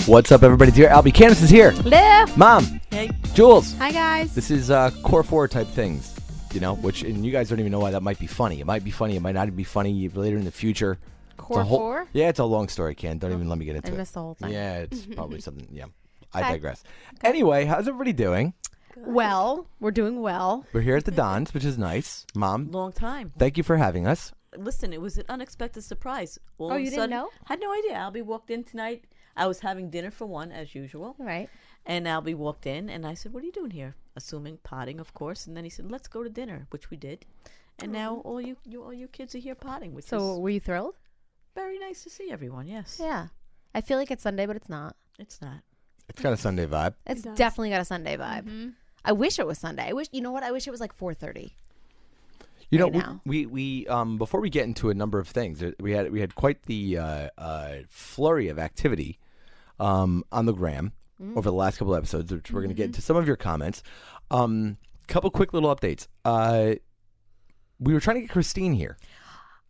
What's up, everybody? Dear Albie, Candace is here. Hello. Mom. Hey. Jules. Hi, guys. This is Core 4 type things, and you guys don't even know why that might be funny. It might be funny. It might not be funny later in the future. Core 4? Yeah, it's a long story, Ken. Don't even let me get into it. I missed the whole thing. Yeah, it's probably something. Yeah, I digress. Okay. Anyway, how's everybody doing? Well, we're doing well. We're here at the Don's, which is nice. Mom. Long time. Thank you for having us. Listen, it was an unexpected surprise. All of a you sudden, didn't know? Had no idea. Albie walked in tonight. I was having dinner for one, as usual. Right. And Albie walked in, and I said, "What are you doing here?" Assuming potting, of course. And then he said, "Let's go to dinner," which we did. And now all you kids are here potting, which is Were you thrilled? very nice to see everyone. Yes. Yeah. I feel like it's Sunday, but it's not. It's not. It's got a Sunday vibe. It's definitely got a Sunday vibe. Mm-hmm. I wish it was Sunday. I wish it was like 4:30. We before we get into a number of things, we had quite the flurry of activity on the gram over the last couple of episodes, which we're going to get into some of your comments. Couple quick little updates. We were trying to get Christine here.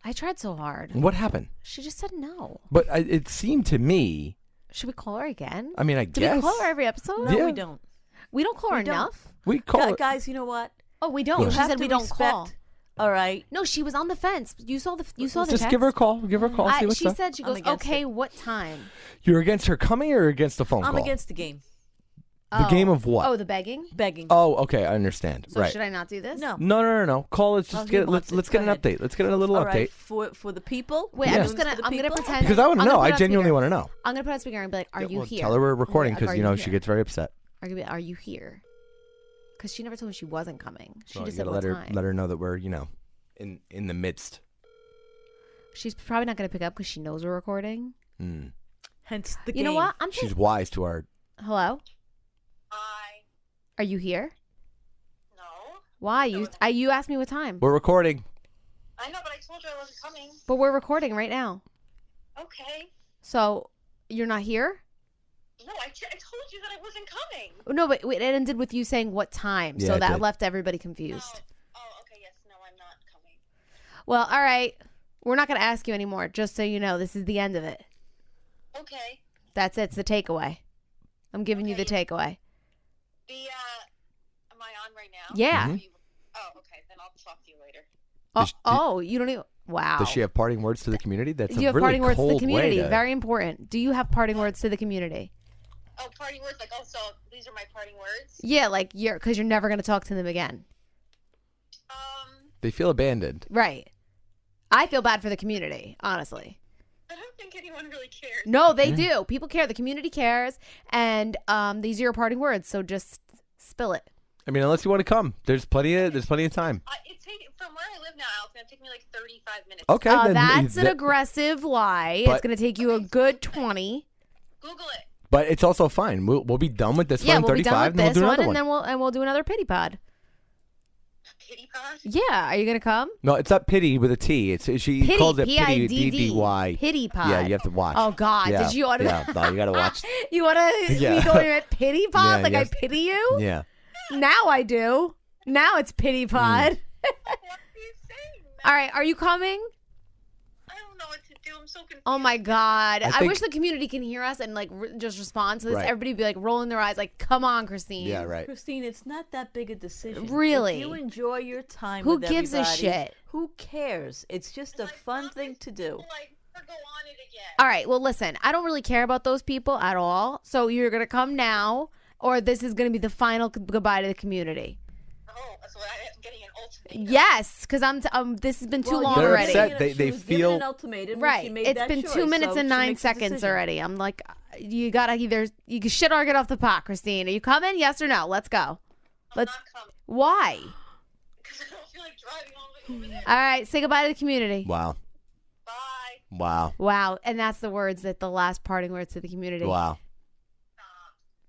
I tried so hard. What happened? She just said no. But it seemed to me. Should we call her again? I mean, Do we call her every episode? No, we don't. We don't call her enough? We call her. Guys, you know what? Oh, we don't. She said we don't call. All right. No, she was on the fence. You saw the Just text? give her a call. Give her a call. See what's she up. said, she goes, okay, what time? You're against her coming or against the phone call? I'm against the game. The game of what? Oh, the begging? Begging. Oh, okay, I understand. So right. should I not do this? No. No. Call. Let's just get. Let's get an update. Let's get a little update For the people. Wait, Yeah. I'm gonna pretend because I want to know. I genuinely want to know. I'm gonna put on speaker and be like, "Are you here?" Tell her we're recording because she gets very upset. Are you here? Because she never told me she wasn't coming. She just said let what time. Let her know that we're in the midst. She's probably not gonna pick up because she knows we're recording. Hence the game. You know what? She's wise to our. Hello. Hi. Are you here? No. Why? You asked me what time. We're recording. I know, but I told you I wasn't coming. But we're recording right now. Okay. So you're not here? No, I told you that I wasn't coming. No, but it ended with you saying what time, Yeah, so it that did. left everybody confused. Oh, okay, yes. No, I'm not coming. Well, all right. We're not going to ask you anymore, just so you know. This is the end of it. Okay. That's it. It's the takeaway. I'm giving you the takeaway. Am I on right now? Yeah. Oh, okay. Then I'll talk to you later. You don't even. Wow. Does she have parting words to the community? That's Do you a have really parting words to the cold community? way to- Very important. Do you have parting words to the community? Oh, parting words? Like, so these are my parting words? Yeah, like because you're never going to talk to them again. They feel abandoned. Right. I feel bad for the community, honestly. I don't think anyone really cares. No, they do. People care. The community cares. And these are your parting words, so just spill it. I mean, unless you want to come, there's plenty of time. From where I live now, it's going to take me like 35 minutes. Okay, then that's an aggressive lie. It's going to take you a good 20. Google it. But it's also fine. We'll be done with this one in we'll be 35, done and with we'll this do one, another and one. then we'll do another pity pod. Pity pod? Yeah, are you gonna come? No, it's not pity with a T. She calls it pity, D-D-Y. Pity pod. Yeah, you have to watch. Oh God, Yeah, did you want to? Yeah, no, you got to watch. You want to? Yeah. You told me about pity pod, Yeah, like yes. I pity you. Yeah. Now I do. Now it's pity pod. What are you saying? All right, are you coming? I don't know what to do. I'm so confused. Oh my God! I think- wish the community can hear us and like just respond to this. Right. Everybody be like rolling their eyes, like, "Come on, Christine." Yeah, right. Christine, it's not that big a decision. Really? If you enjoy your time Who with gives a everybody, shit? Who cares? It's just a fun thing to do. Like, never go on it again. All right. Well, listen. I don't really care about those people at all. So you're gonna come now, or this is gonna be the final goodbye to the community. Oh, so I'm getting an ultimatum. Yes, because this has been too long They're already. upset. They She was given feel- an ultimatum and Right. she made It's that been choice, 2 minutes so and she 9 makes a seconds decision. already. I'm like, you gotta you can shit or get off the pot, Christine. Are you coming? Yes or no? Let's go. I'm not coming Why? because I don't feel like driving all the way over there. All right. Say goodbye to the community. Wow. Bye. Wow. Wow. And that's the words that the last parting words to the community. Wow.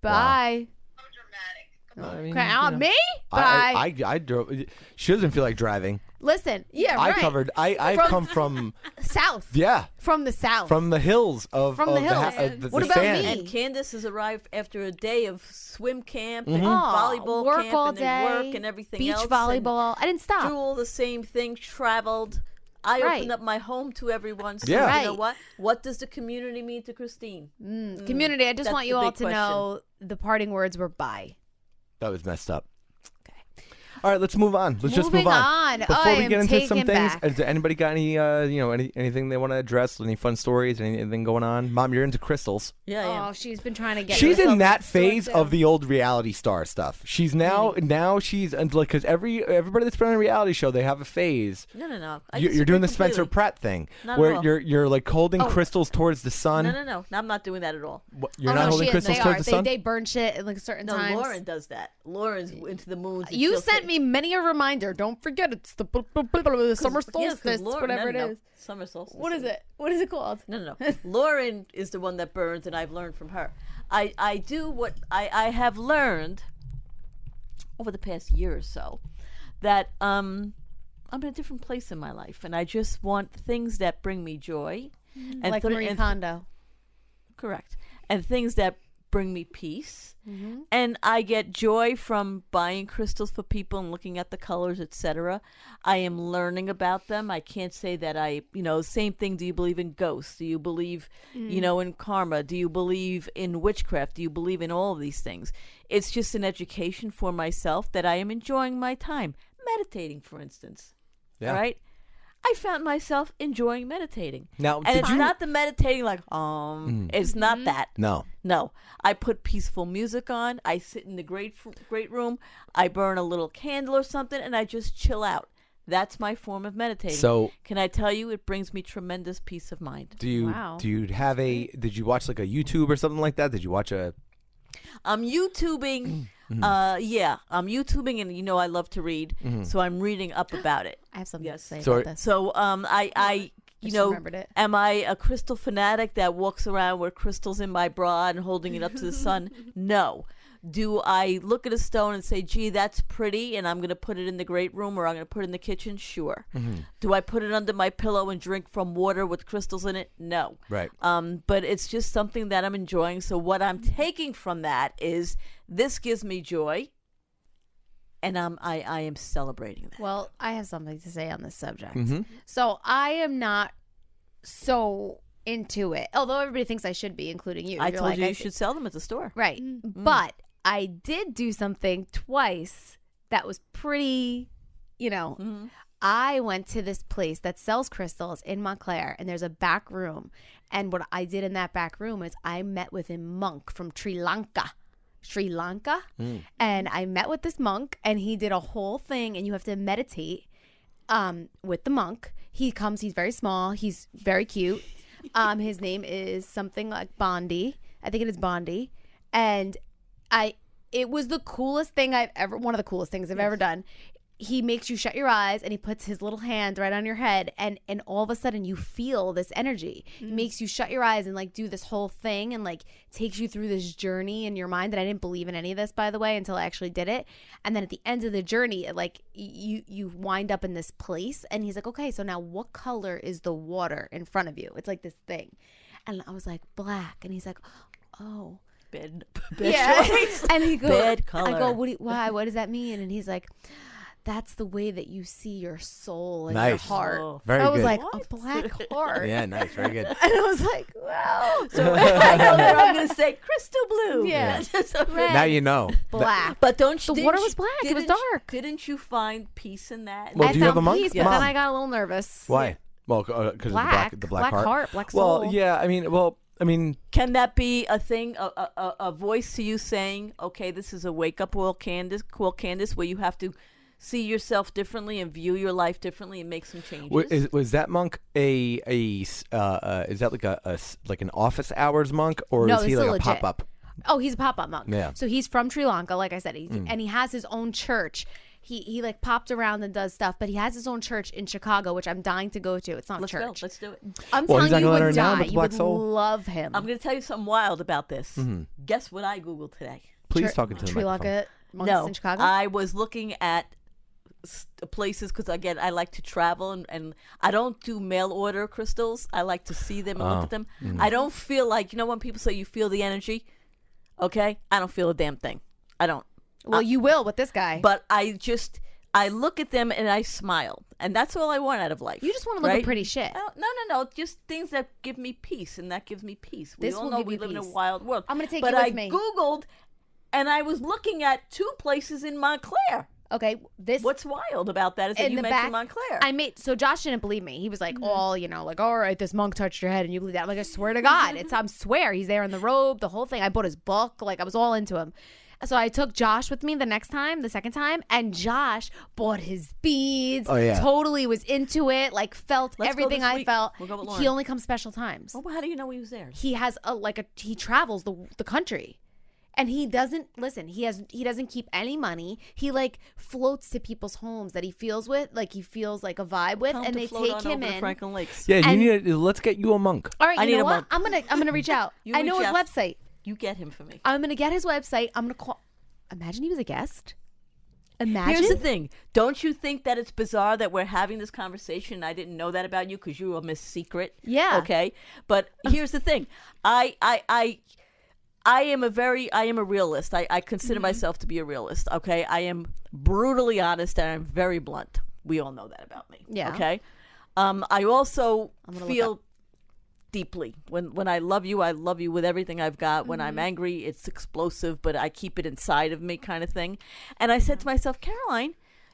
Bye. So dramatic. I mean, Okay. you know. Me? Bye. I drove. She doesn't feel like driving. Listen. Yeah. Right. I've come from South. Yeah. From the south. From the hills of From the hills. What the about sand. me? And Candace has arrived after a day of swim camp Mm-hmm. and volleyball work camp all and day, then work and everything beach else. volleyball. I didn't And stop. do all the same thing, traveled. I Right. opened up my home to everyone. So Yeah. you know Right. what? What does the community mean to Christine? Community, I just That's want the you all big to question. know the parting words were bye. That was messed up. Okay. All right, let's move on. Let's just move Moving on. on. Before I we am get into some taken things, back. has anybody got any, anything they want to address? Any fun stories? Anything going on? Mom, you're into crystals. Yeah, I am. Oh, she's been trying to get She's herself in that a store, phase too. of the old reality star stuff. She's now she's like, because everybody that's been on a reality show, they have a phase. No. You're doing the Spencer Pratt thing, Not at where all. you're like holding crystals towards the sun. No. I'm not doing that at all. You're Oh, not no, holding she is. crystals They towards are. the sun. They burn shit at like certain No, times. Lauren does that. Lauren's into the moons. and You she'll sent say- me many a reminder. Don't forget, it's the summer Yeah, 'cause solstice, Lauren- whatever no. it is. Summer solstice. What is it? What is it called? No. Lauren is the one that burns, and I've learned from her. I do what I have learned over the past year or so, that I'm in a different place in my life, and I just want things that bring me joy. And Like Marie Kondo. Correct. And things that bring me peace. And I get joy from buying crystals for people and looking at the colors, etc. I am learning about them. I can't say that same thing. Do you believe in ghosts? Do you believe, in karma? Do you believe in witchcraft? Do you believe in all of these things? It's just an education for myself that I am enjoying my time. Meditating, for instance. Yeah. All right? I found myself enjoying meditating. Now, And did it's you- not the meditating like, it's not that. No. No. I put peaceful music on. I sit in the great room. I burn a little candle or something, and I just chill out. That's my form of meditating. So- can I tell you, it brings me tremendous peace of mind. Do you Wow. have did you watch like a YouTube or something like that? Did you watch a? I'm YouTubing. I'm YouTubing, and I love to read, so I'm reading up about it. I have something to say So- about this. So I just remembered it. am I a crystal fanatic that walks around with crystals in my bra and holding it up to the sun? No. Do I look at a stone and say, gee, that's pretty, and I'm going to put it in the great room, or I'm going to put it in the kitchen? Sure. Do I put it under my pillow and drink from water with crystals in it? No. Right. But it's just something that I'm enjoying. So what I'm taking from that is this gives me joy, and I am celebrating that. Well, I have something to say on this subject. Mm-hmm. So I am not so into it, although everybody thinks I should be, including you. I You're told like, you should sell them at the store. Right. But I did do something twice that was pretty, I went to this place that sells crystals in Montclair, and there's a back room. And what I did in that back room is I met with a monk from Sri Lanka. And I met with this monk, and he did a whole thing, and you have to meditate with the monk. He comes, he's very small, he's very cute. His name is something like Bondi. I think it is Bondi. And it was the coolest thing one of the coolest things I've ever done. He makes you shut your eyes, and he puts his little hand right on your head, and all of a sudden you feel this energy. It makes you shut your eyes and like do this whole thing, and like takes you through this journey in your mind. And I didn't believe in any of this, by the way, until I actually did it. And then at the end of the journey, it, like you wind up in this place, and he's like, okay, so now what color is the water in front of you? It's like this thing. And I was like, black. And he's like, oh. Bad Yeah. choice. And he goes, Bad color. I go, why? What does that mean? And he's like, that's the way that you see your soul and Nice. your heart. Oh. Very I was good. like, What? a black heart. Yeah, nice, very good. And I was like, wow. So I know that I'm going to say crystal blue. Yeah. So- Red. Now you know. Black. But don't you? The didn't water you- was black. It was didn't- dark. Didn't you find peace in that? Well, I do you have found a monk? peace, but Mom. then I got a little nervous. Why? Well, because Black. of the black heart. Black soul. Well, yeah. I mean, Can that be a thing, a voice to you saying, okay, this is a wake-up call, Candace, where you have to see yourself differently and view your life differently and make some changes? was that monk is that like an office hours monk, or No, is he it's like a a legit. pop-up? Oh, he's a pop-up monk. Yeah. So he's from Sri Lanka, like I said, and he has his own church. He like popped around and does stuff, but he has his own church in Chicago, which I'm dying to go to. It's not Let's church. go. Let's do it. I'm Well, he's telling you, not gonna let would her down die. with the You black would soul. love him. I'm going to tell you something wild about this. Mm-hmm. Guess what I Googled today? Please talk into the Sri microphone. Lanka monks No, in Chicago. I was looking at places because, again, I like to travel and I don't do mail order crystals. I like to see them and look at them. I don't feel like, when people say you feel the energy, okay? I don't feel a damn thing. I don't. Well, you will with this guy. But I look at them and I smile. And that's all I want out of life. You just want to look right? at pretty shit. No. Just things that give me peace, and that gives me peace. We This all will know give we you live in a peace. wild world. I'm gonna take but you with I me. Googled, and I was looking at 2 places in Montclair. Okay, this What's wild about that is that in you the mentioned back. Montclair. So Josh didn't believe me. He was like, all right, this monk touched your head, and you believe that. I'm like, I swear to God, I swear he's there in the robe, the whole thing. I bought his book, like I was all into him. So I took Josh with me the second time, and Josh bought his beads. Oh, yeah. Totally was into it, like felt Let's go everything this I week. felt. We'll go with Lauren. He only comes special times. Well, how do you know he was there? He has he travels the country. And he doesn't he doesn't keep any money. He like floats to people's homes that he feels like a vibe with, Tell him and to they float take on him over to in. Franklin Lakes. Yeah, And- let's get you a monk. All right, I you need know a what? monk. I'm gonna reach out. You I know reach his out. website. You get him for me. I'm gonna get his website. I'm gonna call. Imagine he was a guest. Imagine. Here's the thing. Don't you think that it's bizarre that we're having this conversation and I didn't know that about you because you were Miss Secret? Yeah. Okay. But here's the thing. I am a realist. I consider myself to be a realist. Okay. I am brutally honest and I'm very blunt. We all know that about me. Yeah. Okay. I also gonna look feel deeply. When I love you with everything I've got. When I'm angry, it's explosive, but I keep it inside of me kind of thing. And I said to myself, Caroline,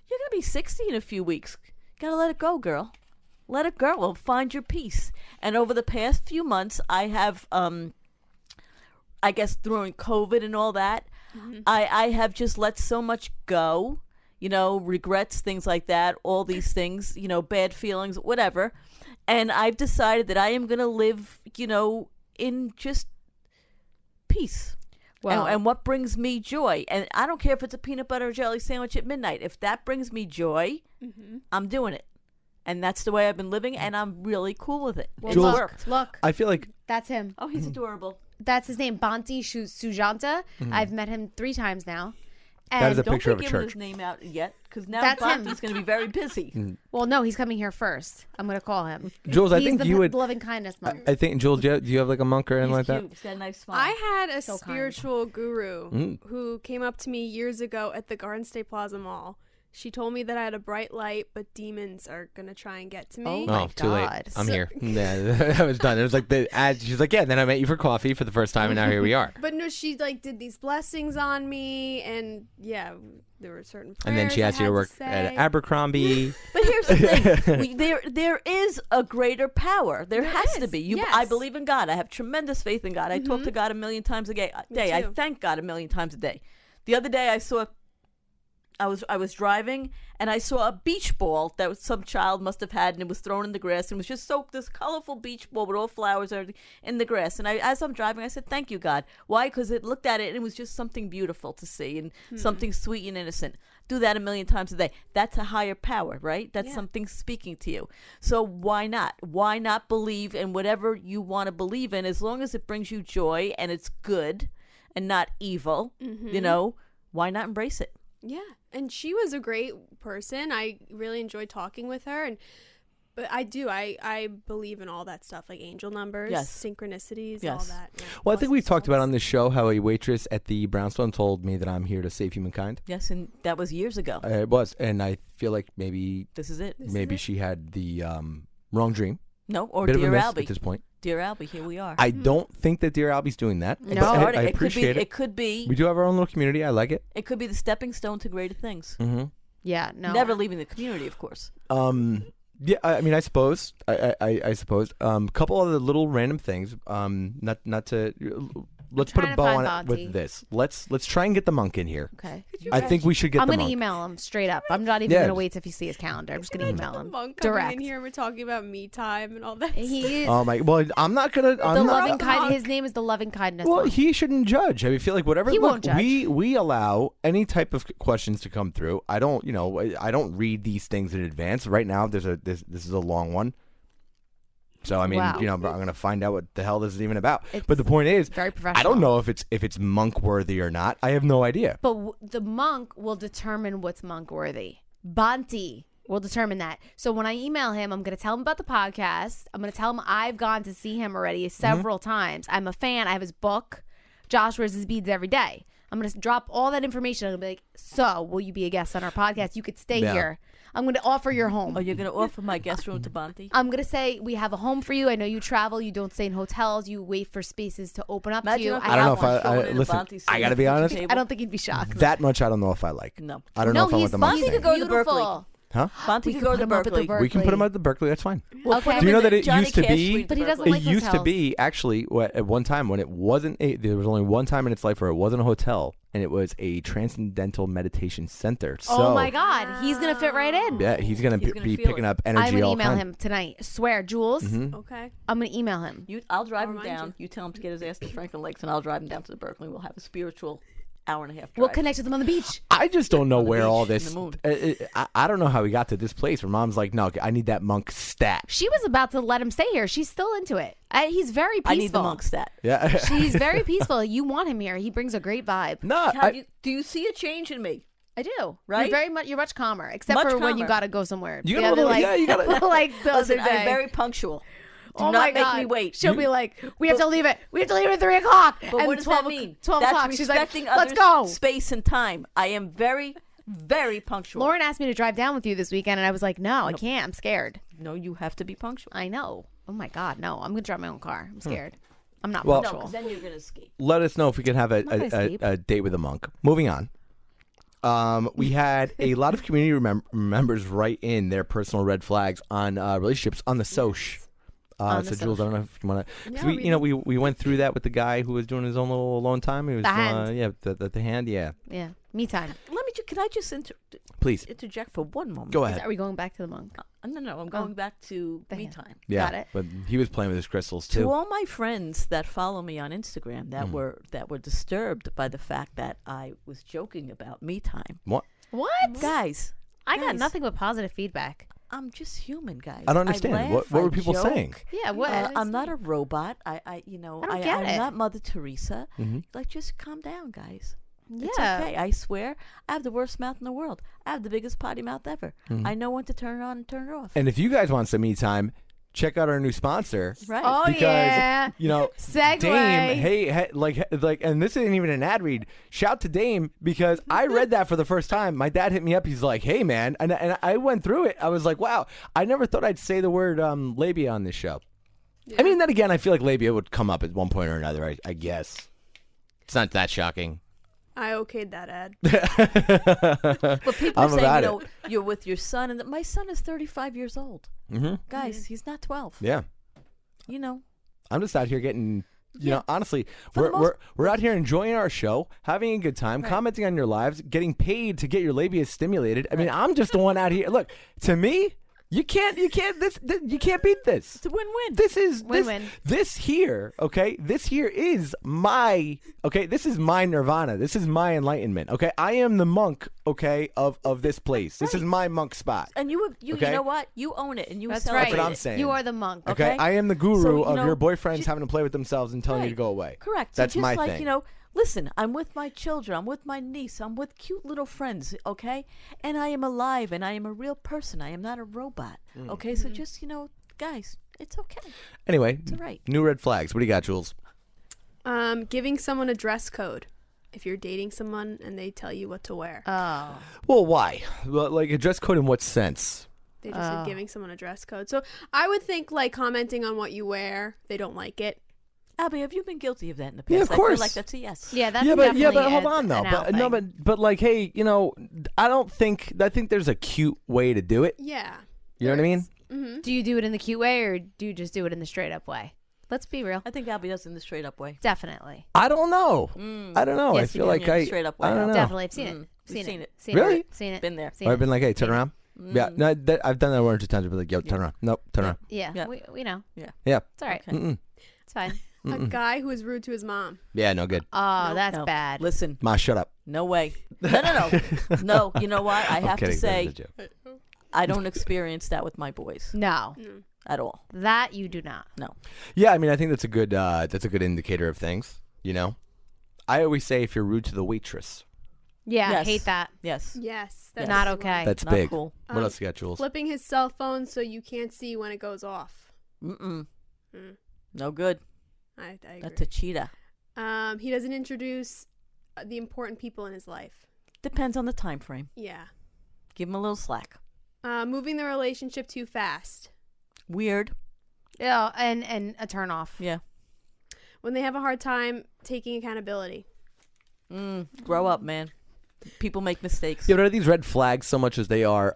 you're going to be 60 in a few weeks. Got to let it go, girl. Let it go. Well, find your peace. And over the past few months, I have, I guess during COVID and all that, I have just let so much go, regrets, things like that, all these things, bad feelings, whatever. And I've decided that I am going to live, in just peace. Well- and what brings me joy. And I don't care if it's a peanut butter or jelly sandwich at midnight. If that brings me joy, I'm doing it. And that's the way I've been living, and I'm really cool with it. Well, It's Jules- worked. Look, I feel like that's him. Oh, he's adorable. That's his name, Banti Sujanta. I've met him 3 times now. That is a Don't picture be of a giving church. his name out yet, because now That's him. Bonte's going to be very busy. Well, no, he's coming here first. I'm going to call him. Jules, I He's think the you would. loving kindness monk. I think Jules, do you have like a monk or anything He's like that? cute. He's got a nice smile. I had a So kind. spiritual guru who came up to me years ago at the Garden State Plaza Mall. She told me that I had a bright light, but demons are going to try and get to me. Oh, my Oh, too late. God. I'm here. Yeah, that was done. It was like the ad. She's like, yeah. Then I met you for coffee for the first time, and now here we are. But no, she did these blessings on me, and yeah, there were certain prayers And then she asked you to work at Abercrombie. But here's the thing: there is a greater power. There has to is, be. yes. I believe in God. I have tremendous faith in God. I talk to God a million times a day. I too. thank God a million times a day. The other day, I was driving and I saw a beach ball that some child must have had, and it was thrown in the grass, and it was just this colorful beach ball with all flowers and everything in the grass. And as I'm driving, I said, "Thank you, God." Why? Because it looked at it and it was just something beautiful to see and something sweet and innocent. Do that a million times a day. That's a higher power, right? That's something speaking to you. So why not? Why not believe in whatever you want to believe in, as long as it brings you joy and it's good and not evil? Why not embrace it? Yeah, and she was a great person. I really enjoyed talking with her, but I believe in all that stuff, like angel numbers, Yes. synchronicities, Yes. all that. Yeah. Well, I think Lost we've talked about souls. on this show how a waitress at the Brownstone told me that I'm here to save humankind. Yes, and that was years ago. It was, and I feel like maybe This is it. she had the wrong dream. No, or Bit of a Dear miss Albie. at this point. Dear Albie, here we are. I don't think that Dear Albie's doing that. No. but Start I it. appreciate It could be. We do have our own little community. I like it. It could be the stepping stone to greater things. Mm-hmm. Yeah, no. Never leaving the community, of course. Yeah, I mean, I suppose. I suppose. Couple other little random things. Not to. Let's put trying a to bow find on it Bonte. with this. Let's try and get the monk in here. Okay. I think we should get I'm the going to monk. email him straight up. I'm not even Yeah. going to wait if he sees his calendar. I'm just going to email The him. monk coming Direct. in here, we're talking about me time and all that. He is Oh my! Well, I'm not gonna. the I'm loving not. kind. His name is the loving kindness. Well, monk. he shouldn't judge. I feel like whatever. He look, won't judge. We allow any type of questions to come through. I don't. I don't read these things in advance. Right now, this is a long one. So I mean, Wow. I'm gonna find out what the hell this is even about. It's But the point is, very professional. I don't know if it's monk worthy or not. I have no idea. But the monk will determine what's monk worthy. Banti will determine that. So when I email him, I'm going to tell him about the podcast. I'm going to tell him I've gone to see him already several times. I'm a fan. I have his book. Josh wears his beads every day. I'm going to drop all that information. I'm going to be like, so will you be a guest on our podcast? You could stay here. I'm going to offer your home. Oh, you're going to offer my guest room to Bonte? I'm going to say we have a home for you. I know you travel. You don't stay in hotels. You wait for spaces to open up to you. I don't know if I listen, I got to be honest. I don't think you'd be shocked. That much I don't know if I like. No. I don't know if I want the Bonte Monk could thing. go to Berkeley. Huh? Bonte We could could go put to him up at the Berkeley. Berkeley. We can put him at the Berkeley. That's fine. Okay. Do you know that it Johnny used to Cash be? Suite But he doesn't It like used to hotels. be actually at one time when it wasn't there was only one time in its life where it wasn't a hotel and it was a transcendental meditation center. So, Oh my God, he's gonna fit right in. yeah, he's gonna He's be gonna feel picking it. up I'm energy gonna all email kind. him tonight. I swear, Jules. Okay. I'm gonna email him. I'll drive I'll him remind down. You tell him to get his ass to Franklin Lakes, and I'll drive him down to the Berkeley. We'll have a spiritual hour and a half drive. We'll connect with him on the beach. I just don't know On the where beach, all in this. the moon. I don't know how we got to this place where Mom's like, no, I need that monk stat. She was about to let him stay here. She's still into it. He's very peaceful. I need the monk stat. Yeah. He's very peaceful. You want him here. He brings a great vibe. No, Do you see a change in me? I do. Right? You're much calmer, except Much for when you calmer. gotta go somewhere. You The gotta other, go- yeah, you gotta- like the Listen, other day. I'm very punctual. Do oh not my make God. me wait. She'll be like, we have to leave it. We have to leave it at 3 o'clock. But and what does 12 that mean? 12 That's o'clock. She's like, respecting let's others' go. space and time. I am very, very punctual. Lauren asked me to drive down with you this weekend, and I was like, no, I can't. I'm scared. No, you have to be punctual. I know. Oh my God, no. I'm gonna drive my own car. I'm scared. I'm not Well- No, punctual. because then you're going to escape. let us know if we can have not gonna escape. a date with a monk. Moving on. We had a lot of community members write in their personal red flags on relationships on the soch. On So the Jules, I don't know if you want to. Yeah, we went through that with the guy who was doing his own little alone time. He was The hand. the hand. Yeah, Yeah, me time. Can I just please interject for one moment? go ahead. Are we going back to the monk? No, I'm going back to the me hand. time. Yeah, Got it. but he was playing with his crystals To too. all my friends that follow me on Instagram that were disturbed by the fact that I was joking about me time. What? What? Guys, I got guys, nothing but positive feedback. I'm just human, guys. I don't understand. laugh, What I were people joke. saying? Yeah, what? I'm not a robot. I don't get I'm it. not Mother Teresa. Mm-hmm. Like, just calm down, guys. yeah. It's okay. I swear, I have the worst mouth in the world. I have the biggest potty mouth ever. I know when to turn it on and turn it off. And if you guys want some me time, check out our new sponsor. Right. Oh Because yeah. Segue. Dame, hey, like, and this isn't even an ad read. Shout to Dame because I read that for the first time. My dad hit me up. He's like, "Hey, man," and I went through it. I was like, "Wow, I never thought I'd say the word labia on this show." Yeah. I mean, then again, I feel like labia would come up at one point or another. I guess it's not that shocking. I okayed that ad. But people I'm are saying, about you're with your son, and my son is 35 years old. Mm-hmm. Guys, he's not 12. Yeah, You know, I'm just out here getting. You Yeah. know, honestly, For the we're out here enjoying our show, having a good time, Right. commenting on your lives, getting paid to get your labia stimulated. I mean, I'm just the one out here. Look, to me, you can't you can't beat this. it's a win-win. This is Win-win. this here, okay? This here is my this is my nirvana. This is my enlightenment. Okay? I am the monk, okay, of this place. This is my monk spot. And you Okay. know what? You own it, and you That's celebrate right. what I'm it. saying. You are the monk. Okay? okay? I am the guru So, you of know, your boyfriends ju- having to play with themselves and telling you to Right. go away. Correct. That's so just my like, thing. Listen, I'm with my children. I'm with my niece. I'm with cute little friends, okay? And I am alive, and I am a real person. I am not a robot, okay? So just, guys, it's okay. Anyway, all right. new red flags. What do you got, Jules? Giving someone a dress code. If you're dating someone and they tell you what to wear. Oh. Well, why? Well, like a dress code in what sense? They just said giving someone a dress code. So I would think like commenting on what you wear, they don't like it. Abby, have you been guilty of that in the past? Yeah, of I course. feel like that's a yes. Yeah, that's but definitely hold on though. But like, hey, I think there's a cute way to do it. Yeah. You know what I mean? Mm-hmm. Do you do it in the cute way or do you just do it in the straight up way? Let's be real. I think Abby does it in the straight up way. Definitely. I don't know. I don't know. I Yes, feel you like do. I Straight up I way don't up. know. Definitely. I've seen it. We've seen it. Really? Seen it. Been there. Seen I've it. been like, hey, turn around. Yeah, no, I've done that one or two times. But like, yo, turn around. Nope, turn around. Yeah. Yeah. We know. Yeah. It's all right. Okay. Mm-mm. It's fine. A guy who is rude to his mom. Yeah, no good. Oh, that's No. bad. Listen, Ma, shut up. no way. No. No, you know what? I I'm have kidding. to say, That was a joke. I don't experience that with my boys No. at all. That you do not. No. Yeah, I mean, I think that's a good indicator of things. I always say if you're rude to the waitress, Yeah, I Yes. hate that. Yes. Yes. Yes. Not a good okay. one. that's Not big. cool. What else you got, Jules? Flipping his cell phone so you can't see when it goes off. Mm-mm. Mm. No good. I agree. That's a cheetah. He doesn't introduce the important people in his life. Depends on the time frame. Yeah. Give him a little slack. Moving the relationship too fast. Weird. Yeah, and a turn off. Yeah. When they have a hard time taking accountability. Grow up, man. People make mistakes. Yeah, but are these red flags so much as they are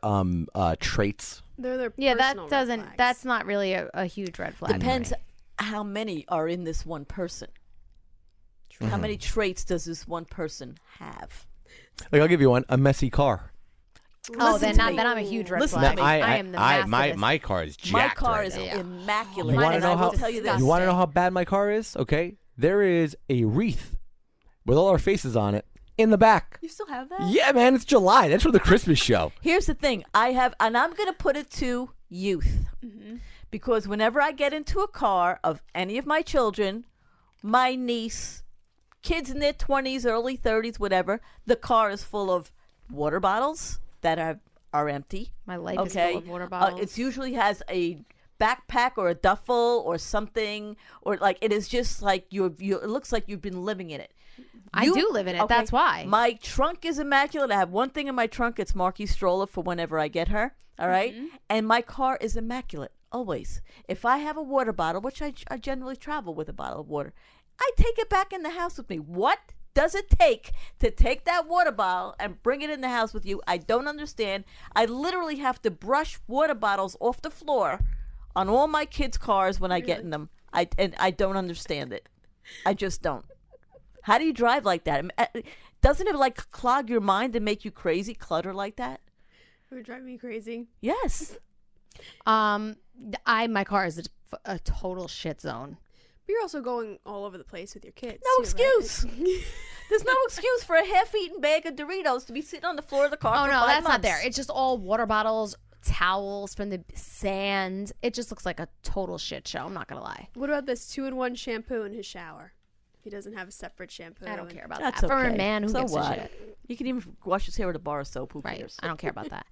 traits? They're their Yeah, that personal red doesn't. flags. That's not really a huge red flag. Depends how many are in this one person. How many traits does this one person have? Like, I'll give you one: a messy car. Oh, Listen then to I'm me. a huge red Listen flag. to me. I am the massive. my car is jacked. My car right is now. immaculate. You want to and know I will how? tell you this. You want to know how bad my car is? Okay, there is a wreath with all our faces on it in the back. You still have that? Yeah, man, it's July. That's for the Christmas show. Here's the thing. And I'm going to put it to youth. Because whenever I get into a car of any of my children, my niece, kids in their 20s, early 30s, whatever, the car is full of water bottles that are empty. My life is full of water bottles. It usually has a backpack or a duffel or something, or like it is just like it looks like you've been living in it. I do live in it. Okay, That's why. My trunk is immaculate. I have one thing in my trunk. It's Marky's stroller for whenever I get her. All right? And my car is immaculate, always. If I have a water bottle, which I generally travel with a bottle of water, I take it back in the house with me. What does it take to take that water bottle and bring it in the house with you? I don't understand. I literally have to brush water bottles off the floor on all my kids' cars when I get in them. I don't understand it. I just don't. How do you drive like that? Doesn't it like clog your mind and make you crazy, clutter like that? It would drive me crazy. Yes. My car is a total shit zone. But you're also going all over the place with your kids. No too, right? excuse. There's no excuse for a half-eaten bag of Doritos to be sitting on the floor of the car Oh for no, 5 that's not months. there. It's just all water bottles, towels from the sand. It just looks like a total shit show. I'm not gonna lie. What about this 2-in-1 shampoo in his shower? He doesn't have a separate shampoo. I don't care about That's that. For a okay. man, who So gives what? a shit? You can even wash his hair with a bar of soap. Who Right. cares? I don't care about that.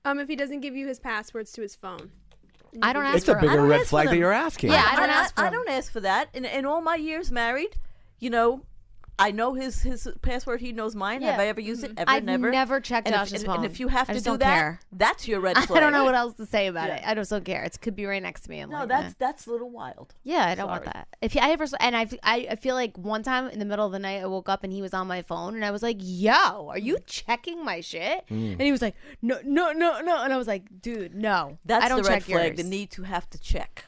If he doesn't give you his passwords to his phone. I don't ask It's a for bigger don't red ask for flag that them. you're asking. Yeah, I don't ask for I him. don't ask for that. In all my years married, I know his password. He knows mine. Have Yeah. I ever used it? Ever? I've never. never checked And Josh's phone. and if you have I to just do don't that, care. that's your red flag. I don't know what else to say about Yeah. it. I just don't care. It could be right next to me. I'm No, like, that's a little wild. yeah, I don't want Sorry. that. If I ever and I feel like one time in the middle of the night I woke up and he was on my phone and I was like, "Yo, are you checking my shit?" And he was like, "No," and I was like, "Dude, no, That's I don't the red check flag. yours." The need to have to check.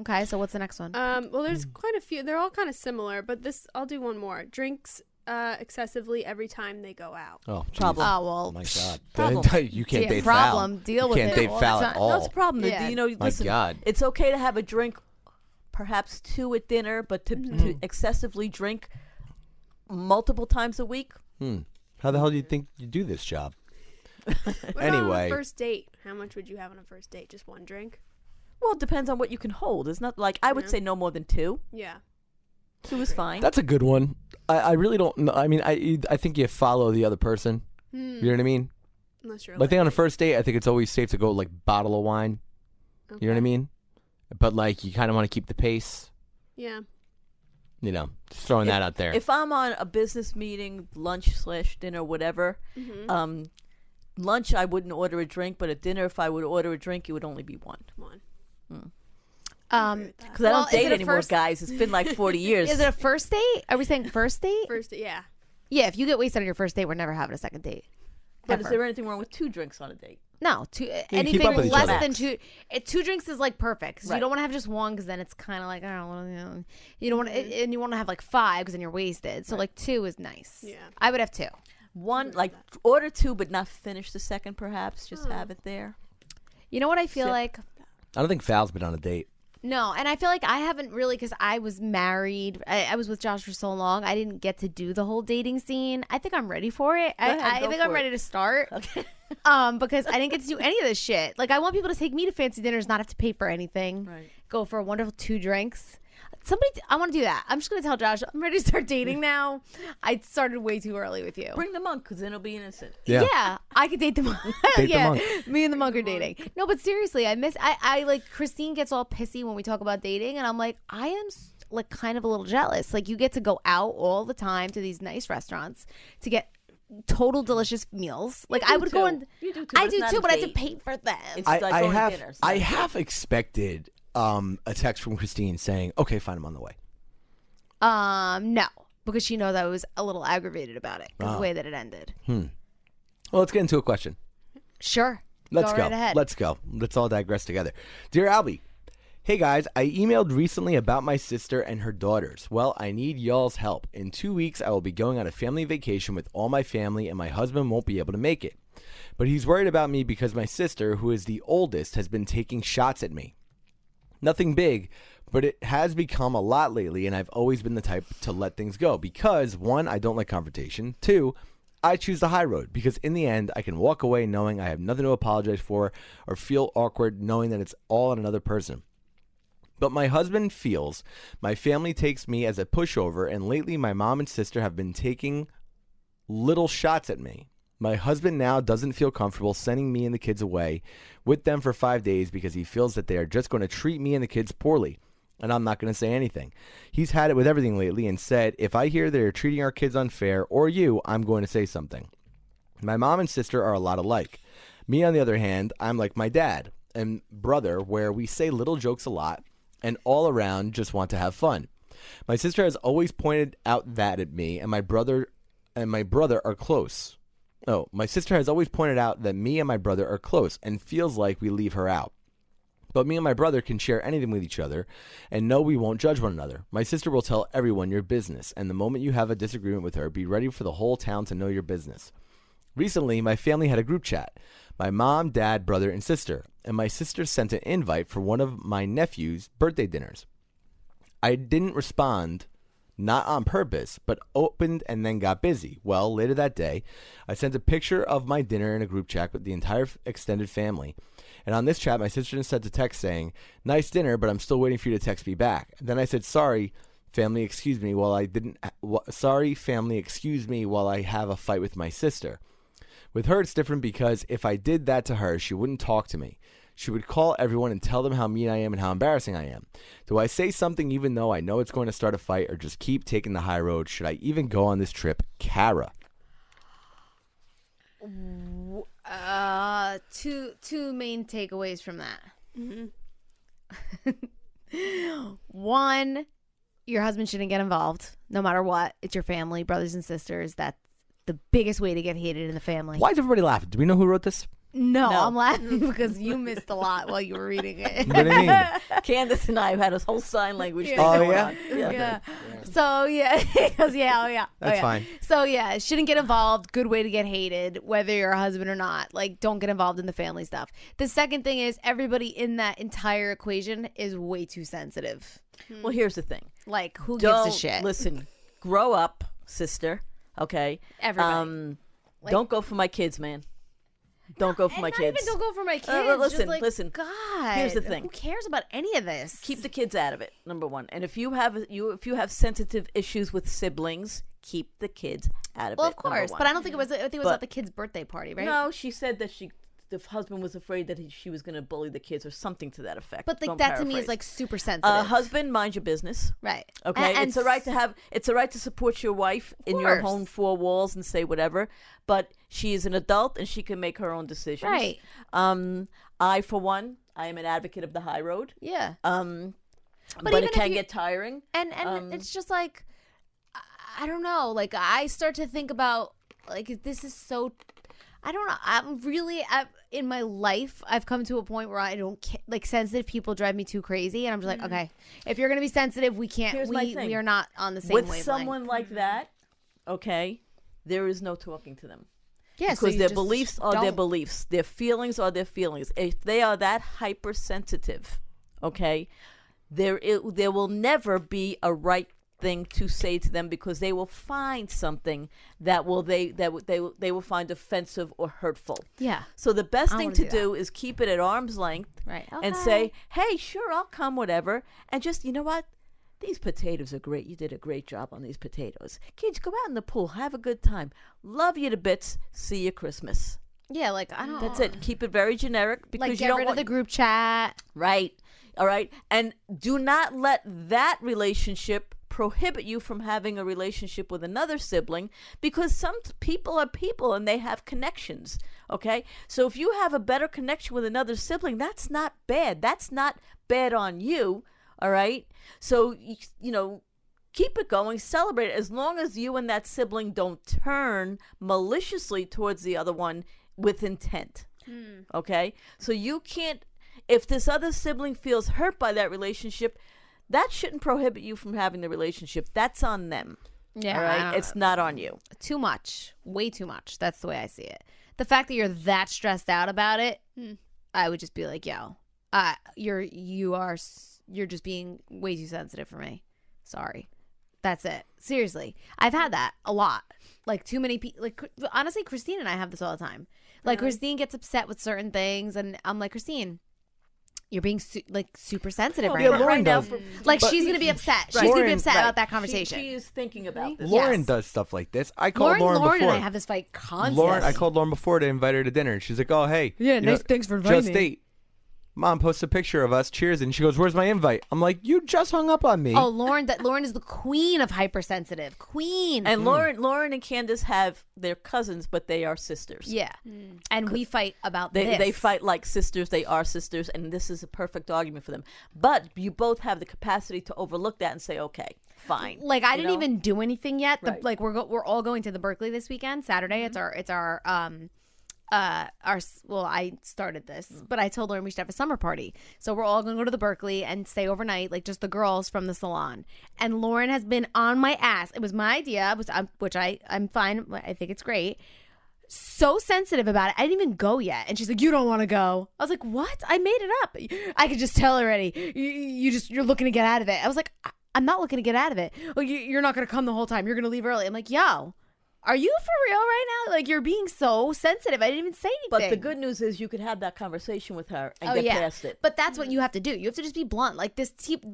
Okay, so what's the next one? Well, there's quite a few. They're all kind of similar, but I'll do one more. Drinks excessively every time they go out. Oh, geez. Problem. Oh well, Oh my God. Problem. You can't Yeah, date problem. foul. Deal you with can't it. date Well, foul it's at not- all. That's a problem. Yeah. Listen, God. it's okay to have a drink, perhaps 2 at dinner, but to excessively drink multiple times a week. How the hell do you think you do this job? What about on Anyway. a first date? How much would you have on a first date? Just one drink? Well, it depends on what you can hold. It's not like I would say no more than 2. Yeah. 2 is fine. That's a good one. I really don't know. I mean, I think you follow the other person. You know what I mean? Unless you're But I think on a first date, I think it's always safe to go like bottle of wine. okay. You know what I mean? But like you kind of want to keep the pace. Yeah. Just throwing that out there. If I'm on a business meeting, lunch/dinner, whatever, lunch I wouldn't order a drink, but at dinner, if I would order a drink, it would only be one. One. Because Well, I don't is date it a anymore, first- guys. It's been like 40 years. is it a first date? Are we saying first date? First, yeah. Yeah, if you get wasted on your first date, we're never having a second date. But is Ever. there anything wrong with 2 drinks on a date? No, keep anything up with each less other. than 2. 2 drinks is like perfect. 'Cause Right. You don't want to have just one because then it's kind of like I don't know. You don't want to, and you want to have like 5 because then you're wasted. So like 2 is nice. Yeah. I would have 2. One, like order 2, but not finish the second. Perhaps just have it there. You know what I feel Sip. like? I don't think foul's been on a date. No, and I feel like I haven't really because I was married. I was with Josh for so long. I didn't get to do the whole dating scene. I think I'm ready for it. ahead, I go think I'm for ready it. to start. Okay. Because I didn't get to do any of this shit. Like I want people to take me to fancy dinners, not have to pay for anything. Right. Go for a wonderful 2 drinks. I want to do that. I'm just gonna tell Josh I'm ready to start dating now. I started way too early with you. Bring the monk, because then it'll be innocent. Yeah. I could date the monk. Date the yeah, monk. me and the monk are dating. No, but seriously, I like Christine gets all pissy when we talk about dating, and I'm like, like kind of a little jealous. Like you get to go out all the time to these nice restaurants to get total delicious meals. Like I would go and You do too. I it's do not too, a but I have to date. pay for them. It's like I going to have dinner. It's not I a date. have expected a text from Christine saying, "Okay, fine, I'm on the way." No, because she knows I was a little aggravated about it because the way that it ended. Well, let's get into a question. Sure. Let's go. Right ahead. Let's go. Let's all digress together. Dear Albie, hey guys, I emailed recently about my sister and her daughters. Well, I need y'all's help. In 2 weeks, I will be going on a family vacation with all my family, and my husband won't be able to make it. But he's worried about me because my sister, who is the oldest, has been taking shots at me. Nothing big, but it has become a lot lately, and I've always been the type to let things go because, 1, I don't like confrontation. 2, I choose the high road because in the end, I can walk away knowing I have nothing to apologize for or feel awkward knowing that it's all on another person. But my husband feels my family takes me as a pushover, and lately my mom and sister have been taking little shots at me. My husband now doesn't feel comfortable sending me and the kids away with them for 5 days because he feels that they are just going to treat me and the kids poorly, and I'm not going to say anything. He's had it with everything lately and said, if I hear they're treating our kids unfair or you, I'm going to say something. My mom and sister are a lot alike. Me, on the other hand, I'm like my dad and brother, where we say little jokes a lot and all around just want to have fun. My sister has always pointed out that at me and my brother are close. Oh, my sister has always pointed out that me and my brother are close and feels like we leave her out. But me and my brother can share anything with each other and know we won't judge one another. My sister will tell everyone your business, and the moment you have a disagreement with her, be ready for the whole town to know your business. Recently, my family had a group chat. My mom, dad, brother, and sister. And my sister sent an invite for one of my nephew's birthday dinners. I didn't respond, not on purpose, but opened and then got busy. Well, later that day, I sent a picture of my dinner in a group chat with the entire extended family. And on this chat, my sister sent a text saying, nice dinner, but I'm still waiting for you to text me back. And then I said, sorry, family, excuse me while I have a fight with my sister. With her, it's different because if I did that to her, she wouldn't talk to me. She would call everyone and tell them how mean I am and how embarrassing I am. Do I say something even though I know it's going to start a fight, or just keep taking the high road? Should I even go on this trip? Kara. Two main takeaways from that. One, your husband shouldn't get involved, no matter what. It's your family, brothers and sisters. That's the biggest way to get hated in the family. Why is everybody laughing? Do we know who wrote this? No, I'm laughing because you missed a lot while you were reading it. What do you mean? Candace and I have had a whole sign language thing Oh, going yeah? on. Yeah. So yeah, because That's fine. So yeah, shouldn't get involved. Good way to get hated, whether you're a husband or not. Like, don't get involved in the family stuff. The second thing is everybody in that entire equation is way too sensitive. Well, here's the thing. Like, who Don't gives a shit? listen. Grow up, sister. Okay. Everybody. Don't go for my kids, man. Don't go for my kids. Even don't go for my kids. listen, Just like, listen. God. Here's the thing. Who cares about any of this? Keep the kids out of it. Number one. And if you have sensitive issues with siblings, keep the kids out of it. Well, of course, number one. but I don't think it was. I think it was at the kid's birthday party, right? No, she said that the husband was afraid that she was going to bully the kids or something to that effect. But like Don't that to me paraphrase. is like super sensitive. Husband, mind your business. Right. Okay, And it's a right to support your wife in your course. home four walls and say whatever. But she is an adult and she can make her own decisions. Right. I, for one, I am an advocate of the high road. Yeah. But even it if can you- get tiring. And it's just like, I don't know. Like, I start to think about, like, this is so, I don't know. In my life, I've come to a point where I don't like, sensitive people drive me too crazy. And I'm just like, okay, if you're going to be sensitive, we can't, Here's my thing. we are not on the same With wavelength. someone like that, okay, there is no talking to them. Yeah, so Because you their just beliefs are their don't. beliefs. Their feelings are their feelings. If they are that hypersensitive, okay, there will never be a right thing to say to them because they will find something that they will find offensive or hurtful. Yeah. So the best I thing wanna to do do is keep it at arm's length Right. and Okay. say, hey, sure, I'll come, whatever. And just, you know what? These potatoes are great. You did a great job on these potatoes. Kids, go out in the pool. Have a good time. Love you to bits. See you Christmas. Yeah, like, I don't. That's it. Keep it very generic because Like, you get don't rid want of the group chat. right. All right. And do not let that relationship prohibit you from having a relationship with another sibling, because some people are people and they have connections. Okay. So if you have a better connection with another sibling, that's not bad. That's not bad on you. All right. So, keep it going, celebrate it, as long as you and that sibling don't turn maliciously towards the other one with intent. Okay? So you can't, if this other sibling feels hurt by that relationship, that shouldn't prohibit you from having the relationship. That's on them. Yeah. All right? It's not on you. Too much. Way too much. That's the way I see it. The fact that you're that stressed out about it, I would just be like, yo, you're just being way too sensitive for me. Sorry. That's it. Seriously. I've had that a lot. Like, too many people. Like, honestly, Christine and I have this all the time. Like, Christine gets upset with certain things, and I'm like, Christine, you're being super sensitive right now. Lauren does. Like, she's going to be upset. She's going to be upset about that conversation. She is thinking about this. Lauren does stuff like this. I called Lauren before. And I have this fight constantly. I called Lauren before to invite her to dinner, and she's like, oh, hey. Yeah, thanks for inviting me. Just ate. Mom posts a picture of us cheers, and she goes, where's my invite? I'm like, you just hung up on me. Oh, Lauren is the queen of hypersensitive. Queen. And Lauren and Candace have their cousins, but they are sisters. Yeah. And we fight about this. They fight like sisters. They are sisters, and this is a perfect argument for them. But you both have the capacity to overlook that and say, okay, fine. Like, I didn't even do anything yet. Right. Like, we're all going to the Berkeley this weekend, Saturday. It's our I started this, but I told Lauren we should have a summer party. So we're all going to go to the Berkeley and stay overnight, like just the girls from the salon. And Lauren has been on my ass. It was my idea, which I'm fine. I think it's great. So sensitive about it. I didn't even go yet. And she's like, you don't want to go. I was like, what? I made it up. I could just tell already. You're looking to get out of it. I was like, I'm not looking to get out of it. Oh, you're not going to come the whole time. You're going to leave early. I'm like, yo. Are you for real right now? Like, you're being so sensitive. I didn't even say anything. But the good news is you could have that conversation with her and get past it. But that's what you have to do. You have to just be blunt. Like, this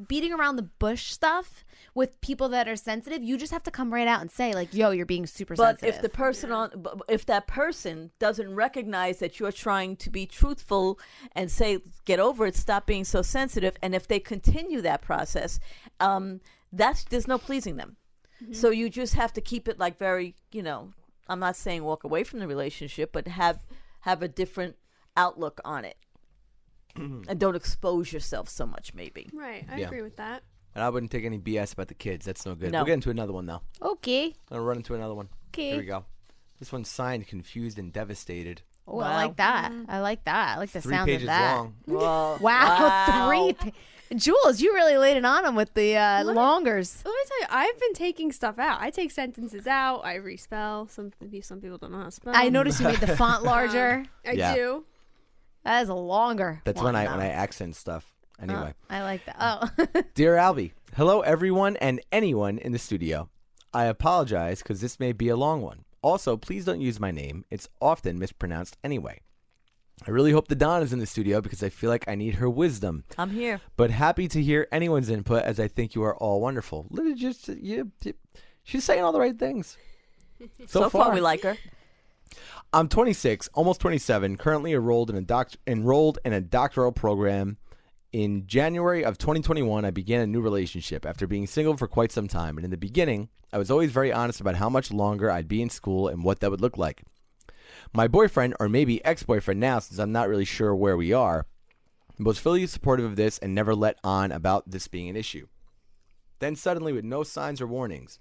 beating around the bush stuff with people that are sensitive, you just have to come right out and say, like, yo, you're being super sensitive. But if that person doesn't recognize that you're trying to be truthful and say, get over it, stop being so sensitive, and if they continue that process, there's no pleasing them. So you just have to keep it like very, I'm not saying walk away from the relationship, but have a different outlook on it. And don't expose yourself so much, maybe. Right. I agree with that. And I wouldn't take any BS about the kids. That's no good. No. We'll get into another one, though. Okay. I'm going to run into another one. Okay. Here we go. This one's signed, confused, and devastated. Oh, wow. I like that. I like that. I like the 3 sound of pages that. long. Wow. Wow. 3 Jules, you really laid it on him with the longers. Let me tell you, I've been taking stuff out. I take sentences out. I respell. Some people don't know how to spell. I noticed you made the font larger. I do. That is a longer. That's when I accent stuff. Anyway. I like that. Oh. Dear Albie, hello everyone and anyone in the studio. I apologize because this may be a long one. Also, please don't use my name. It's often mispronounced anyway. I really hope the Dawn is in the studio because I feel like I need her wisdom. I'm here. But happy to hear anyone's input as I think you are all wonderful. She's saying all the right things. So far we like her. I'm 26, almost 27, currently enrolled in a doctoral program. In January of 2021, I began a new relationship after being single for quite some time. And in the beginning, I was always very honest about how much longer I'd be in school and what that would look like. My boyfriend, or maybe ex-boyfriend now, since I'm not really sure where we are, was fully supportive of this and never let on about this being an issue. Then suddenly, with no signs or warnings,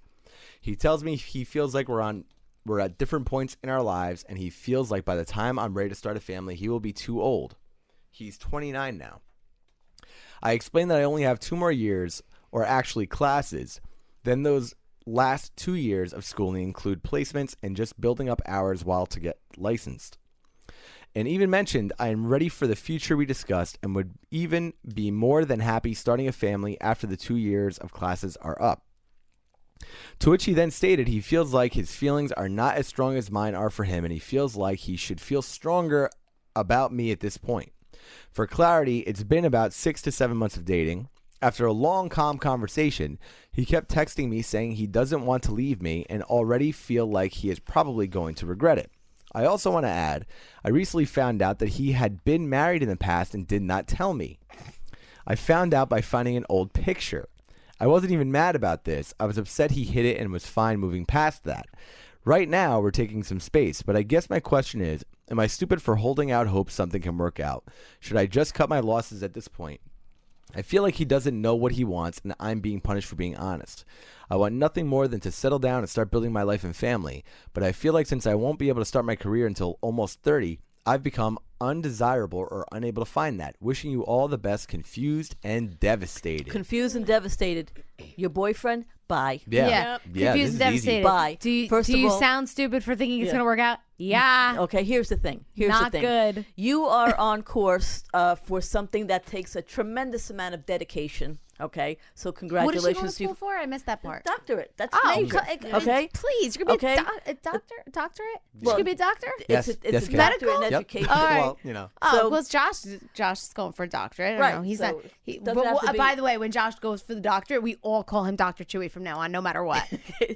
he tells me he feels like we're at different points in our lives, and he feels like by the time I'm ready to start a family, he will be too old. He's 29 now. I explained that I only have 2 more years, or actually classes. Then those last 2 years of schooling include placements and just building up hours while to get licensed. And even mentioned I am ready for the future we discussed and would even be more than happy starting a family after the 2 years of classes are up. To which he then stated he feels like his feelings are not as strong as mine are for him, and he feels like he should feel stronger about me at this point. For clarity, it's been about 6 to 7 months of dating. After a long, calm conversation, he kept texting me saying he doesn't want to leave me and already feel like he is probably going to regret it. I also want to add, I recently found out that he had been married in the past and did not tell me. I found out by finding an old picture. I wasn't even mad about this. I was upset he hid it and was fine moving past that. Right now, we're taking some space, but I guess my question is, am I stupid for holding out hope something can work out? Should I just cut my losses at this point? I feel like he doesn't know what he wants, and I'm being punished for being honest. I want nothing more than to settle down and start building my life and family, but I feel like since I won't be able to start my career until almost 30, I've become undesirable or unable to find that. Wishing you all the best, confused and devastated. Confused and devastated. Your boyfriend? Bye. Yeah. Confused this and is easy. devastated. Bye. Do you, First do of you all- sound stupid for thinking it's Yeah. going to work out? Yeah. Okay, here's the thing. Not good. You are on course for something that takes a tremendous amount of dedication. Okay, so What is she congratulations going to to you. school for? I missed that part. Doctorate. That's Oh, major. Okay. Please, you're going to be Okay. a doctor? A doctorate? She's Well, going to be a doctor? Yes, It's yes, a Kate. doctorate in Medical? Yep. education. All right. Well, you know. Oh, So- well, Josh is going for a doctorate. I don't Right, know. He's so not. He, doesn't but, have to be- by the way, when Josh goes for the doctorate, we all call him Dr. Chewy from now on, no matter what.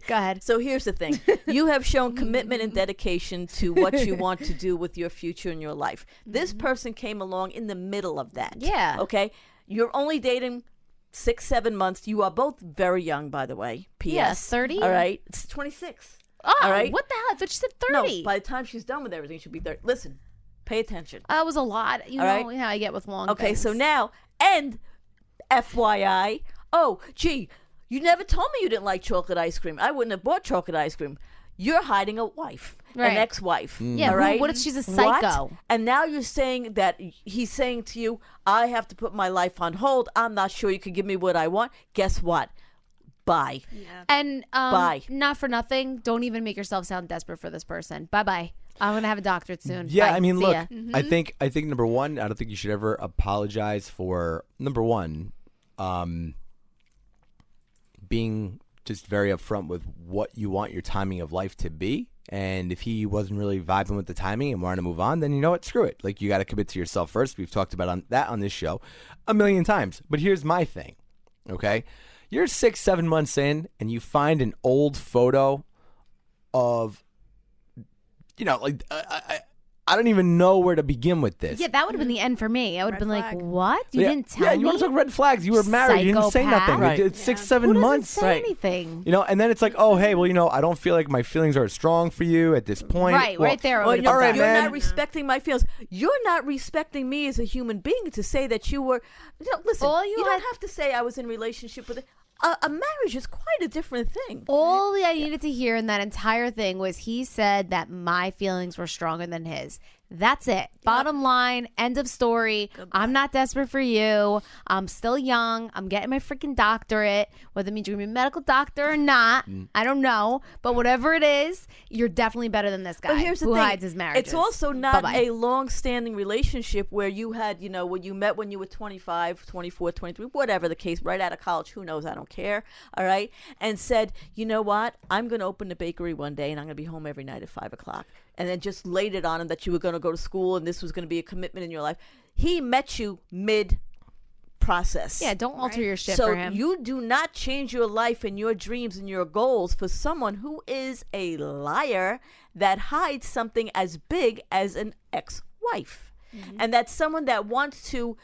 Go ahead. So here's the thing. You have shown commitment and dedication to what you want to do with your future and your life. This person came along in the middle of that. Yeah. Okay. You're only dating 6-7 months. You are both very young, by the way. P.S. Yes, 30? All right. It's 26. Oh, all right. what the hell? I thought she said No, 30. by the time she's done with everything, she'll be 30. Listen, pay attention. That was a lot. You All know right. how I get with long Okay, things. so now, and FYI, oh, gee, you never told me you didn't like chocolate ice cream. I wouldn't have bought chocolate ice cream. You're hiding a wife, Right. an ex-wife. Yeah, all right? what if she's a What? psycho? And now you're saying that he's saying to you, I have to put my life on hold. I'm not sure you can give me what I want. Guess what? Bye. And Bye. not for nothing, don't even make yourself sound desperate for this person. Bye-bye. I'm going to have a doctorate soon. Yeah, Bye. I mean, See look, ya. I think number one, I don't think you should ever apologize for number one, being just very upfront with what you want your timing of life to be. And if he wasn't really vibing with the timing and wanted to move on, then you know what? Screw it. Like, you got to commit to yourself first. We've talked about that on this show a million times. But here's my thing, okay? You're 6-7 months in, and you find an old photo of, you know, like, I don't even know where to begin with this. Yeah, that would have been the end for me. I would have Red been flag. like, what? You Yeah, didn't tell yeah, me? you want to talk red flags. You were married. You didn't say Psychopath. nothing. Right. It's Yeah. 6-7 Who doesn't months. say Right. anything? You know, and then it's like, oh, hey, well, you know, I don't feel like my feelings are as strong for you at this point. Right, Well, right there. I Well, would've you're, been all right, done. you're man. not respecting my feelings. You're not respecting me as a human being to say that you were. You know, listen, All you you don't had- have to say I was in a relationship with. A marriage is quite a different thing. All I needed to hear in that entire thing was he said that my feelings were stronger than his. That's it. Bottom line, end of story. I'm not desperate for you. I'm still young. I'm getting my freaking doctorate. Whether it means you're going to be a medical doctor or not, I don't know. But whatever it is, you're definitely better than this guy But here's the who thing. hides his marriage. It's also not Bye-bye. a long-standing relationship where you had, you know, when you met when you were 25, 24, 23, whatever the case, right out of college, who knows, I don't care, all right, and said, you know what, I'm going to open a bakery one day and I'm going to be home every night at 5 o'clock. And then just laid it on him that you were going to go to school and this was going to be a commitment in your life. He met you mid-process. Yeah, don't alter your shit So for him. you do not change your life and your dreams and your goals for someone who is a liar that hides something as big as an ex-wife. And that's someone that wants to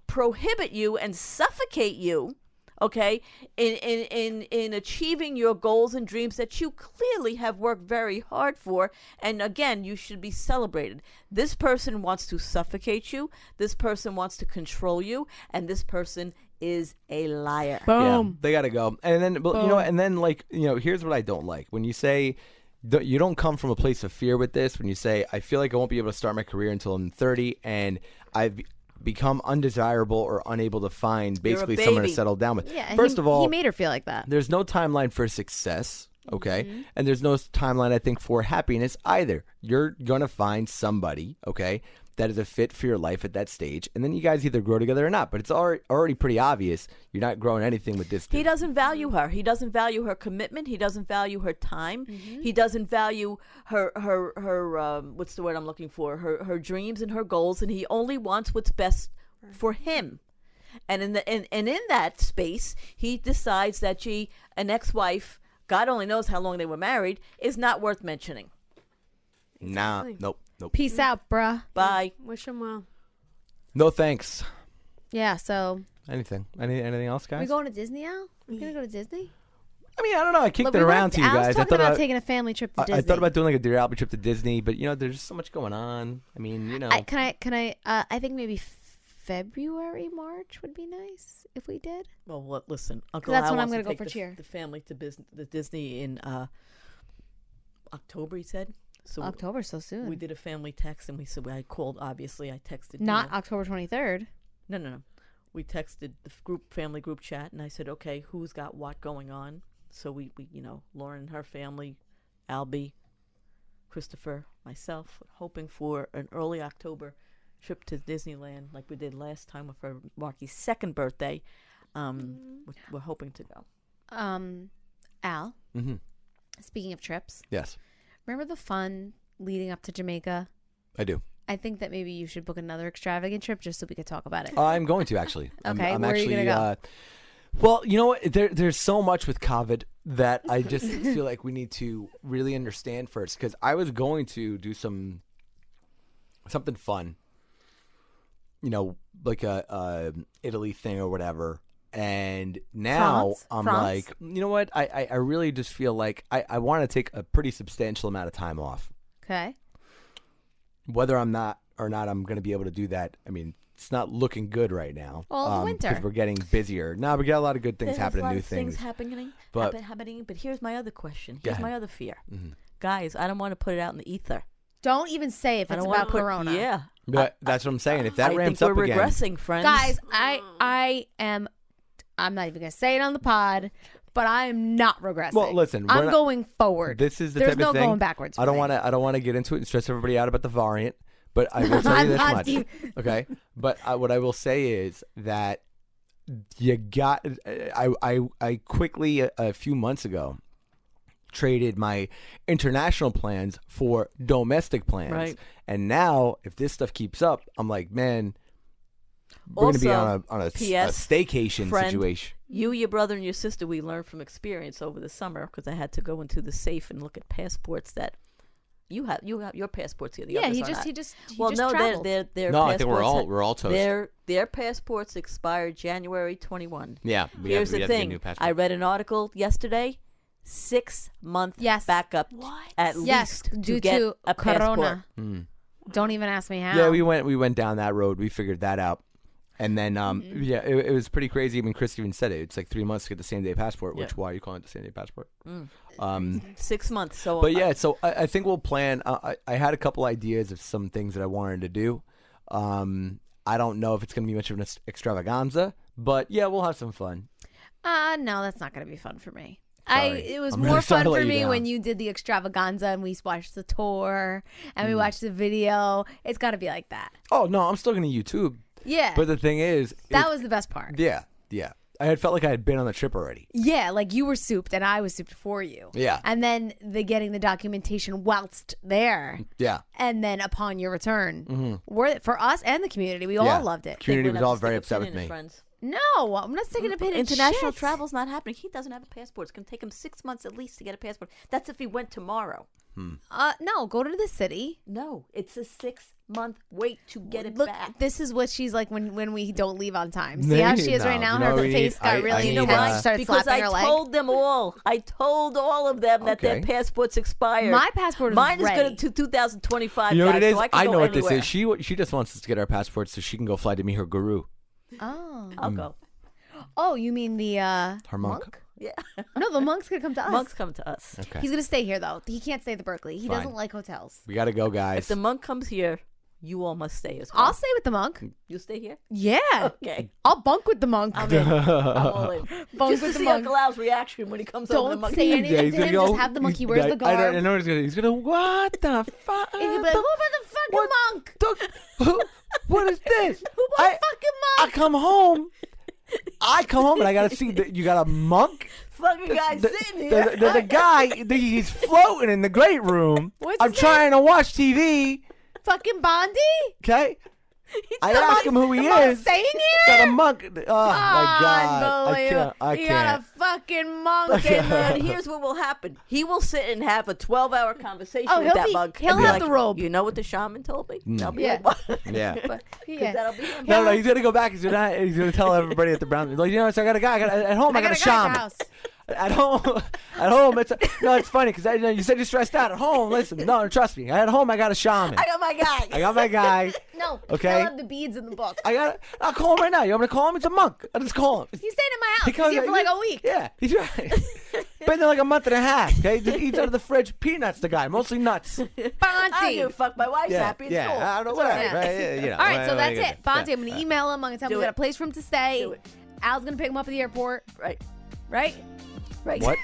prohibit you and suffocate you, okay, in achieving your goals and dreams that you clearly have worked very hard for. And again, you should be celebrated. This person wants to suffocate you. This person wants to control you. And this person is a liar. Yeah, they got to go. And then, but, you know, and then, like, you know, here's what I don't like. When you say, you don't come from a place of fear with this. When you say, I feel like I won't be able to start my career until I'm 30 and I've become undesirable or unable to find basically You're a someone to baby. settle down with. Yeah, and First he, of all, he made her feel like that. there's no timeline for success, okay? And there's no timeline, I think, for happiness either. You're going to find somebody, okay, that is a fit for your life at that stage, and then you guys either grow together or not. But it's already pretty obvious you're not growing anything with this dude. He doesn't value her. He doesn't value her commitment. He doesn't value her time. He doesn't value her what's the word I'm looking for? Her dreams and her goals, and he only wants what's best for him. And in that space, he decides that an ex-wife, God only knows how long they were married, is not worth mentioning. Nah, Exactly. nope. Peace out, bruh. Bye. Wish him well. No thanks. Yeah, so Anything? Anything else, guys? We going to Disney now? We're gonna go to Disney. I mean, I don't know. I kicked Look, it around to you I was guys. talking about taking a family trip to Disney. I thought about doing like a Dear Albie trip to Disney, but there's just so much going on. I mean, I think maybe February, March would be nice if we did. Well, listen, Uncle That's Al when I'm wants gonna to go take for cheer. the family to the Disney in October. He said. So October, so soon. we did a family text, and we said I called. Obviously, I texted. Not October 23rd. No. We texted the family group chat, and I said, okay, who's got what going on? So we Lauren and her family, Albie, Christopher, myself, hoping for an early October trip to Disneyland like we did last time for Marky's second birthday. We're hoping to go. Al, Mm-hmm. speaking of trips, Yes, remember the fun leading up to Jamaica? I do. I think that maybe you should book another extravagant trip just so we could talk about it. I'm going to actually. Okay, I'm where are you actually, gonna go? Well, you know what? There's so much with COVID that I just feel like we need to really understand first. Because I was going to do something fun, like a Italy thing or whatever. And now I'm like, you know what? I really just feel like I want to take a pretty substantial amount of time off. Okay. Whether I'm not or not, I'm going to be able to do that. I mean, it's not looking good right now. Well, winter. Because we're getting busier. No, we got a lot of good things happening, new things. happening. But here's my other question. Go Here's my ahead. other fear. Mm-hmm. Guys, I don't want to put it out in the ether. Don't even say if I it's don't want about to put. Corona. Yeah. But that's what I'm saying. If that I ramps think up we're again, regressing, friends. Guys, I'm not even going to say it on the pod, but I'm not regressing. Well, listen, I'm going forward. This is the There's type no of thing. going backwards. I don't want to get into it and stress everybody out about the variant. But I will tell you this not much, deep. okay? But what I will say is that you got. I quickly a few months ago traded my international plans for domestic plans, Right. and now if this stuff keeps up, I'm like, man, we're going to be on a staycation friend, situation. You, your brother, and your sister, we learned from experience over the summer because I had to go into the safe and look at passports that. You have your passports here. The Yeah, others he are just not. he just Their traveled. No, I passports. think we're all toast. Their passports expired January 21. Yeah, Here's the have to get a thing. new passport. I read an article yesterday. 6-month backup at least to due get to a passport. Corona. Don't even ask me how. Yeah, we went down that road. We figured that out. And then, yeah, it was pretty crazy. I mean, Chris even said it. It's like 3 months to get the same-day passport, which, why are you calling it the same-day passport? 6 months. So, but, yeah, so I think we'll plan. I had a couple ideas of some things that I wanted to do. I don't know if it's going to be much of an extravaganza, but, yeah, we'll have some fun. No, that's not going to be fun for me. Sorry. It was I'm more really sorry fun to let for you me down. when you did the extravaganza and we watched the tour and we watched the video. It's got to be like that. Oh, no, I'm still going to YouTube. Yeah. But the thing is... that was the best part. Yeah. I had felt like I had been on the trip already. Yeah, like you were souped and I was souped for you. Yeah. And then getting the documentation whilst there. Yeah. And then upon your return. For us and the community, we all loved it. Community We're was gonna all have to very stick a upset pin with in it, me. friends. No, I'm not sticking a pin in International shit. travel's not happening. He doesn't have a passport. It's going to take him 6 months at least to get a passport. That's if he went tomorrow. No, go to the city. No, it's a 6-month wait to get it Look, back. this is what she's like when we don't leave on time. No, See how she is right no. now? You know Her what we face need? got I really need, intense. She started Because slapping I her leg. told them all. I told all of them that their Okay. passports expired. My passport is Mine is ready. good to 2025. You know what guys, it is? So I can I go know what anywhere. this is. She just wants us to get our passports so she can go fly to meet her guru, Oh. I'll go. Oh, you mean the her monk. Yeah. No, the monk's gonna come to us. Monks come to us. Okay. He's gonna stay here though. He can't stay at the Berkeley. He Fine. doesn't like hotels. We got to go, guys. If the monk comes here, you all must stay as well. I'll stay with the monk. You stay here? Yeah. Okay. I'll bunk with the monk. I'm in. I'm all in. Bunk Just with to the see monk. Uncle Al's reaction when he comes over the Don't monkey. say anything to him. Just have the monkey. Where's the guard? I know he's gonna. What the fuck? And he'll be like, who about the fucking monk? What is this? Who about the fucking I monk? come home. And I gotta see that you got a monk. Fucking guy sitting here. There's a guy. He's floating in the great room. What's I'm his trying to watch TV. Fucking Bondi? Okay. I ask him who he The monk's is. staying Got here? a monk. Oh my god! I Unbelievable. can't. You got a fucking monk. Okay, and here's what will happen. He will sit and have a 12-hour conversation Oh, with he'll that be- monk. he'll and be have like, the robe. You know what the shaman told me? I'll be Yeah. like, what? Yeah. But, 'cause Yeah. that'll be him. No, he's gonna go back. He's gonna tell everybody at the Brown. Like, you know, so I got a guy at home. I got a guy at the shaman. house. At home, it's funny because you said you're stressed out at home. Listen, no, trust me. At home, I got a shaman. I got my guy. I got my guy. No. Okay. He'll have the beads in the book. I'll call him right now. You want me to call him? It's a monk. I'll just call him. He's staying at my house. He He's comes- here for like a week. Yeah, he's right. Been there like a month and a half. Okay, just eats out of the fridge peanuts. The guy, mostly nuts. I don't Bonte. give a fuck. My wife's Yeah, happy. It's yeah. cool. I don't know It's all whatever. right. Right? Yeah, you know, All right, so what that's are you it. gonna Bonte, do? I'm going to email him. I'm going to tell him Do we got it. a place for him to stay. Do it. Al's going to pick him up at the airport. Right. Right? Right. What?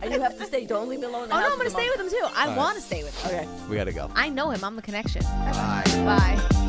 And you have to stay. Don't leave me alone. in the Oh, no, house I'm going to with stay the with him too. I right. want to stay with him. monk. Okay. We gotta go. I know him. I'm the connection. Bye. Bye.